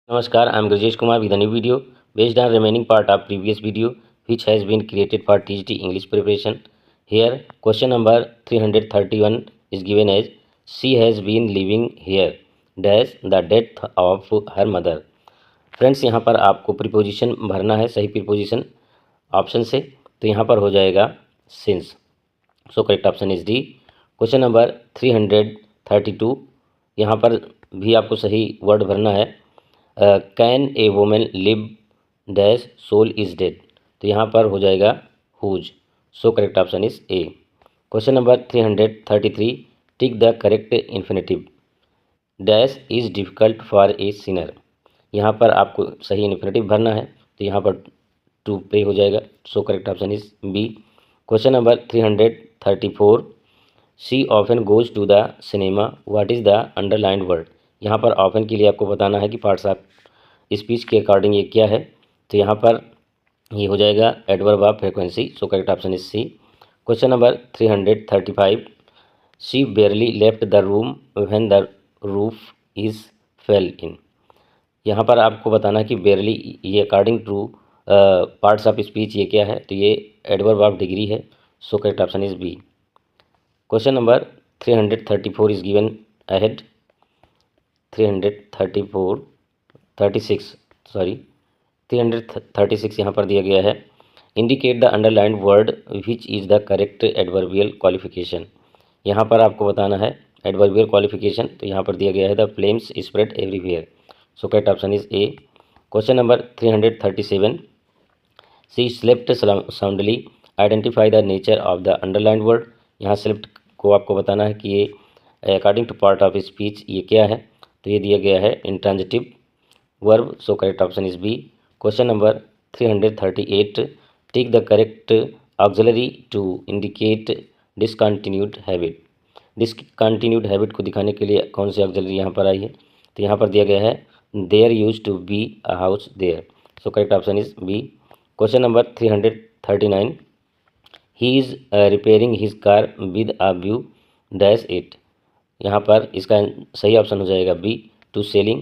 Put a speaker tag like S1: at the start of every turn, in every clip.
S1: Namaskar, I am Rajesh Kumar with a new video based on remaining part of previous video which has been created for TGT English preparation. Here, question number 331 is given as she has been living here dash the death of her mother. Friends यहाँ पर आपको preposition भरना है, सही preposition option से, तो यहाँ पर हो जाएगा since. So correct option is D. Question number 332, यहाँ पर भी आपको सही वर्ड भरना है. Can a woman live dash soul is dead, तो यहाँ पर हो जाएगा whose. So correct option is A. Question number 333, tick the correct infinitive. Dash is difficult for a sinner, यहाँ पर आपको सही इन्फिनेटिव भरना है, तो यहाँ पर टू पे हो जाएगा. So correct option is B. Question number 334, she often goes to the cinema, what is the underlined word. यहाँ पर ऑफन के लिए आपको बताना है कि पार्ट्स ऑफ स्पीच के अकॉर्डिंग ये क्या है, तो यहाँ पर ये हो जाएगा adverb of frequency. So correct option is C. Question number 335, she barely left the room when the roof is fell in. यहाँ पर आपको बताना है कि बेयरली ये according to parts of speech ये क्या है, तो ये एडवर्ब ऑफ डिग्री है. So correct option is B. Question number 334 is given ahead. 336 यहाँ पर दिया गया है. Indicate the underlined word which is the correct adverbial qualification. यहाँ पर आपको बताना है एडवर्बियल क्वालिफिकेशन, तो यहाँ पर दिया गया है the flames spread everywhere. So correct option is A. Question number 337, she slept soundly, identify the nature of the underlined word. यहाँ स्लेप्ट को आपको बताना है कि ये according to part of speech ये क्या है, तो ये दिया गया है intransitive verb. So correct option is B. Question number 338, tick the correct auxiliary to indicate discontinued habit. Discontinued habit को दिखाने के लिए कौन सी ऑक्सिलरी यहाँ पर आई है, तो यहाँ पर दिया गया है there use to be a house there. So correct option is B. Question number 339, he is repairing his car with a view dash it. यहाँ पर इसका सही ऑप्शन हो जाएगा बी, टू सेलिंग.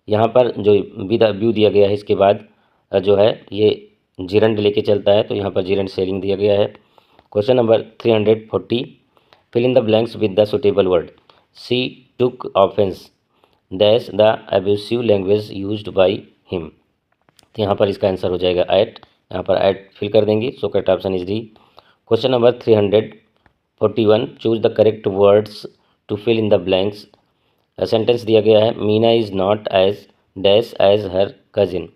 S1: यहाँ पर जो विद अ व्यू दिया गया है इसके बाद जो है ये जिरंड लेके चलता है, तो यहाँ पर जिरंड सेलिंग दिया गया है. Question number 340, fill in the blanks with the suitable word. She took offence dash the abusive language used by him. तो यहाँ पर इसका आंसर हो जाएगा एट. यहाँ पर एट फिल कर देंगे. So correct option is D. Question number 341, choose the correct words to fill in the blanks. Sentence दिया गया है Meena is not as dash as her cousin.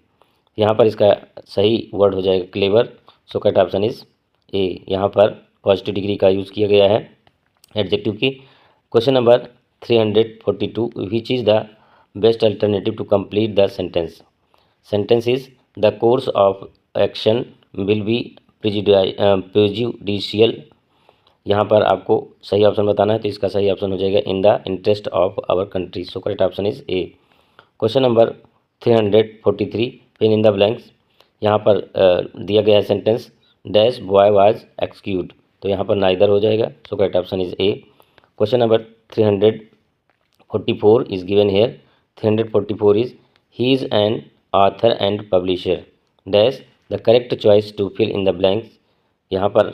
S1: यहाँ पर इसका सही वर्ड हो जाएगा clever. So correct option is A. यहाँ पर पॉजिटिव डिग्री का यूज़ किया गया है एडजेक्टिव की. Question number 342, which is the best alternative to complete the sentence. Sentence is the course of action will be prejudicial. यहाँ पर आपको सही ऑप्शन बताना है, तो इसका सही ऑप्शन हो जाएगा in the interest of our country. So correct option is A. Question number 343, fill in the blanks. यहाँ पर दिया गया है sentence dash boy was excused, तो यहाँ पर नाइदर हो जाएगा. So correct option is A. Question number 344 is given here. 344 is he is an author and publisher dash the correct choice to fill in the blanks. यहाँ पर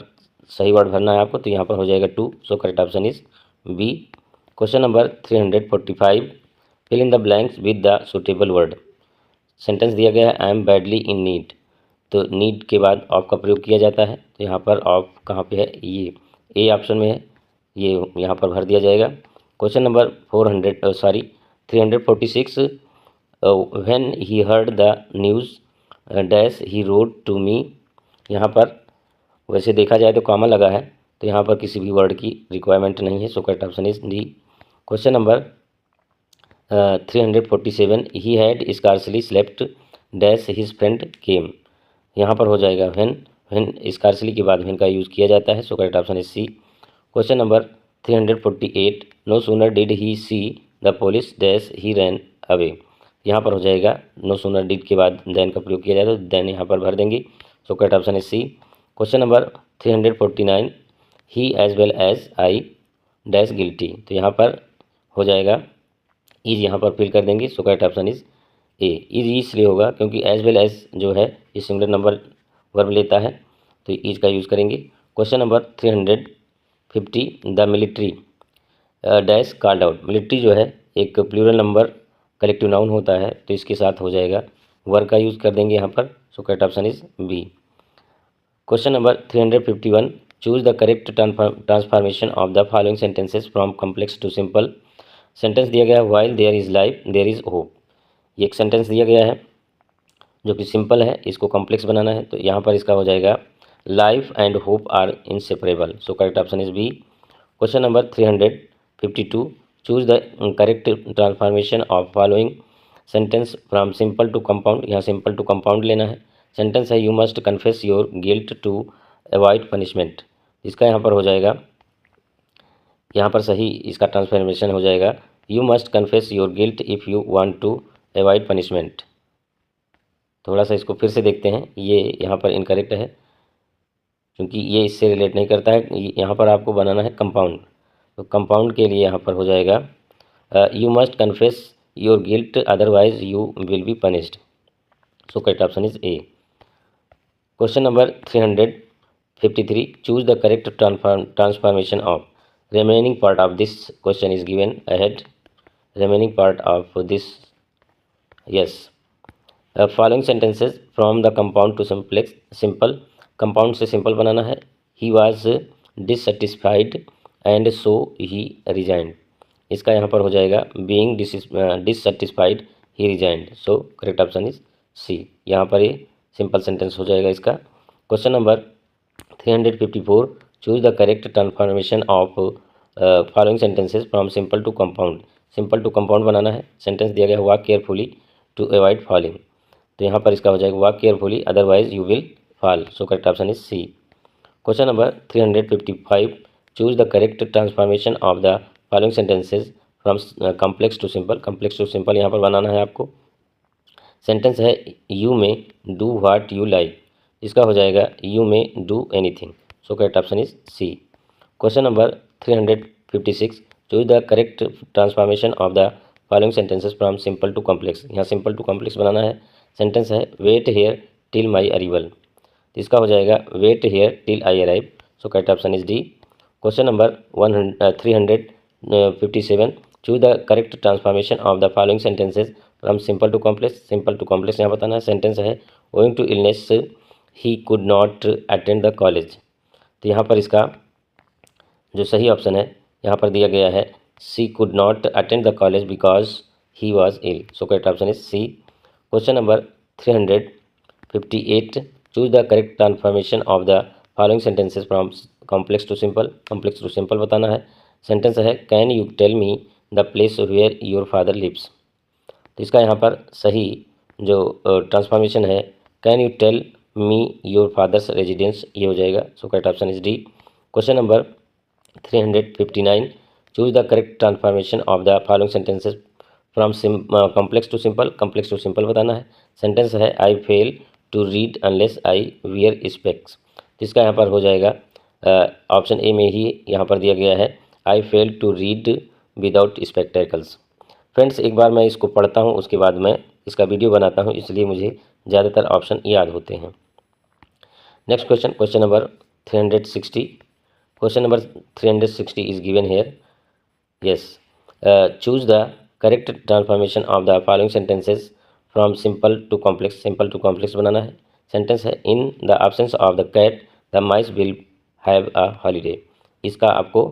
S1: सही word भरना है आपको, तो यहाँ पर हो जाएगा too. So correct option is B. Question number 345, fill in the blanks with the suitable word. Sentence दिया गया है I am badly in need, तो नीड के बाद ऑफ का प्रयोग किया जाता है, तो यहाँ पर ऑफ कहाँ पे है, ये ए ऑप्शन में है, ये यहाँ पर भर दिया जाएगा. Question number 346, when he heard the news dash he rode to me. यहाँ पर वैसे देखा जाए तो कॉमा लगा है, तो यहाँ पर किसी भी वर्ड की रिक्वायरमेंट नहीं है. So correct option is D. Question number 347, he had scarcely slept dash his friend केम. यहाँ पर हो जाएगा व्हेन स्कार्सली के बाद व्हेन का यूज़ किया जाता है. So correct option is C. Question number 348, no sooner did he see the police dash he ran away. यहाँ पर हो जाएगा नो सूनर डिड के बाद देन का प्रयोग किया जाएगा, तो देन यहाँ पर भर देंगे. So correct option is C. Question number 349, he as well as I dash guilty, तो यहाँ पर हो जाएगा इज, यहाँ पर फिल कर देंगे. So correct option is A. Is इसलिए होगा क्योंकि एज वेल एज जो है ये सिंगुलर नंबर वर्ब लेता है, तो इज का यूज़ करेंगे। Question number 350, the military dash called out. Military जो है एक प्लूरल नंबर कलेक्टिव नाउन होता है, तो इसके साथ हो जाएगा वर्ब का यूज़ कर देंगे यहाँ पर। So correct option is B. Question number 351, choose the correct transformation of the following sentences from complex to simple. Sentence दिया गया है while there is life there is hope. ये एक सेंटेंस दिया गया है जो कि सिंपल है, इसको कॉम्प्लेक्स बनाना है, तो यहाँ पर इसका हो जाएगा life and hope are inseparable. So correct option is B. Question number 352, choose the correct transformation of following sentence from simple to compound. यहाँ सिंपल टू कंपाउंड लेना है। सेंटेंस है you must confess your guilt to avoid punishment. इसका यहाँ पर हो जाएगा, यहाँ पर सही इसका ट्रांसफॉर्मेशन हो जाएगा you must confess your guilt if you want to avoid punishment. थोड़ा सा इसको फिर से देखते हैं, ये यहाँ पर इनकरेक्ट है क्योंकि ये इससे रिलेट नहीं करता है। यहाँ पर आपको बनाना है कंपाउंड, तो कंपाउंड के लिए यहाँ पर हो जाएगा you must confess your guilt otherwise you will be punished. So correct option is A. Question number 353, choose the correct transformation of. Remaining part of this question is given ahead. Remaining part of this, yes, following sentences from the compound to simplex. Simple, compound से simple बनाना है। He was dissatisfied and so he resigned. इसका यहाँ पर हो जाएगा being dissatisfied he resigned. So correct option is C. यहाँ पर ये सिंपल सेंटेंस हो जाएगा इसका। Question number 354, choose the correct transformation of following sentences from simple to compound. Simple to compound बनाना है। सेंटेंस दिया गया walk carefully to avoid falling, तो यहाँ पर इसका हो जाएगा walk carefully otherwise you will fall. So correct option is C. Question number 355, choose the correct transformation of the following sentences from complex to simple. Complex to simple यहाँ पर बनाना है आपको। सेंटेंस है you may do what you like. इसका हो जाएगा you may do anything. So correct option is C. Question number 356, choose the correct transformation of the following sentences from simple to complex. यहाँ simple to complex बनाना है। Sentence है wait here till my arrival, तो इसका हो जाएगा wait here till I arrive. So correct option is D. Question number 357, choose the correct transformation of the following sentences from simple to complex. Simple to complex यहाँ बताना है। Sentence है owing to illness he could not attend the college, तो यहाँ पर इसका जो सही ऑप्शन है यहाँ पर दिया गया है C could not attend the college because he was ill. So correct option is C. Question number 358, choose the correct transformation of the following sentences from complex to simple. Complex to simple बताना है। Sentence है can you tell me the place where your father lives, तो इसका यहाँ पर सही जो transformation है can you tell me your father's residence, ये हो जाएगा। So correct option is D. Question number 359, choose the correct transformation of the following sentences from complex to simple. Complex to simple बताना है। सेंटेंस है I fail to read unless I wear specs, जिसका यहाँ पर हो जाएगा option A में ही यहाँ पर दिया गया है I fail to read without spectacles. Friends, एक बार मैं इसको पढ़ता हूँ उसके बाद मैं इसका वीडियो बनाता हूँ, इसलिए मुझे ज़्यादातर ऑप्शन याद होते हैं। Next question, question number 360। Question number 360 is given here. Yes, choose the correct transformation of the following sentences from simple to complex. Simple to complex बनाना है। सेंटेंस है in the absence of the cat the mice will have a holiday. इसका आपको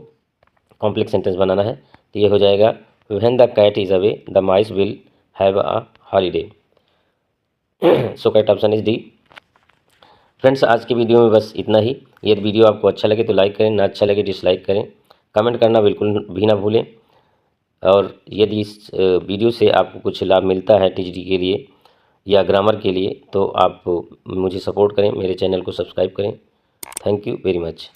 S1: complex sentence बनाना है, तो ये हो जाएगा when the cat is away the mice will have a holiday. So correct option is D. Friends, आज की video में बस इतना ही। यदि वीडियो आपको अच्छा लगे तो लाइक करें, ना अच्छा लगे डिसलाइक करें, कमेंट करना बिल्कुल भी ना भूलें। और यदि इस वीडियो से आपको कुछ लाभ मिलता है टीजीटी के लिए या ग्रामर के लिए, तो आप मुझे सपोर्ट करें, मेरे चैनल को सब्सक्राइब करें। Thank you very much.